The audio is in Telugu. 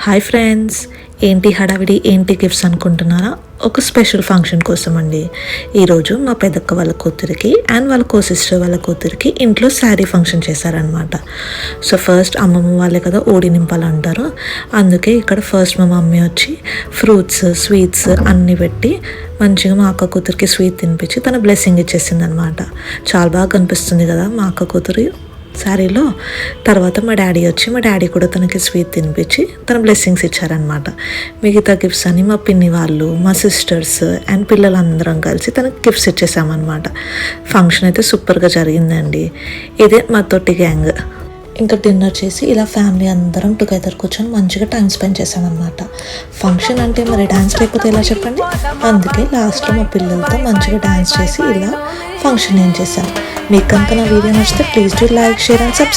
హాయ్ ఫ్రెండ్స్, ఏంటి హడావిడి, ఏంటి గిఫ్ట్స్ అనుకుంటున్నారా? ఒక స్పెషల్ ఫంక్షన్ కోసం అండి. ఈరోజు మా పెద్దక్క వాళ్ళ కూతురికి అండ్ వాళ్ళ సిస్టర్ వాళ్ళ కూతురికి ఇంట్లో శారీ ఫంక్షన్ చేశారనమాట. సో ఫస్ట్ అమ్మమ్మ వాళ్ళే కదా ఓడి నింపాలి అంటారు. అందుకే ఇక్కడ ఫస్ట్ మా మమ్మీ వచ్చి ఫ్రూట్స్, స్వీట్స్ అన్నీ పెట్టి మంచిగా మా అక్క కూతురికి స్వీట్ తినిపించి తన బ్లెస్సింగ్ ఇచ్చేసింది అనమాట. చాలా బాగా కనిపిస్తుంది కదా మా అక్క కూతురు శారీలో. తర్వాత మా డాడీ కూడా తనకి స్వీట్ తినిపించి తన బ్లెస్సింగ్స్ ఇచ్చారనమాట. మిగతా గిఫ్ట్స్ అని మా పిన్ని వాళ్ళు, మా సిస్టర్స్ అండ్ పిల్లలందరం కలిసి తనకి గిఫ్ట్స్ ఇచ్చేసామన్నమాట. ఫంక్షన్ అయితే సూపర్గా జరిగిందండి. ఇదే మా తోటి గ్యాంగ్. ఇంకా డిన్నర్ చేసి ఇలా ఫ్యామిలీ అందరం టుగెదర్ కూర్చొని మంచిగా టైం స్పెండ్ చేసామన్నమాట. ఫంక్షన్ అంటే మరి డ్యాన్స్ లేకపోతే ఎలా చెప్పండి? అందుకే లాస్ట్లో మా పిల్లలతో మంచిగా డ్యాన్స్ చేసి ఇలా ఫంక్షన్ ఏం చేశాం. మీకు కనుక నా వీడియో నచ్చితే please do like, share and subscribe.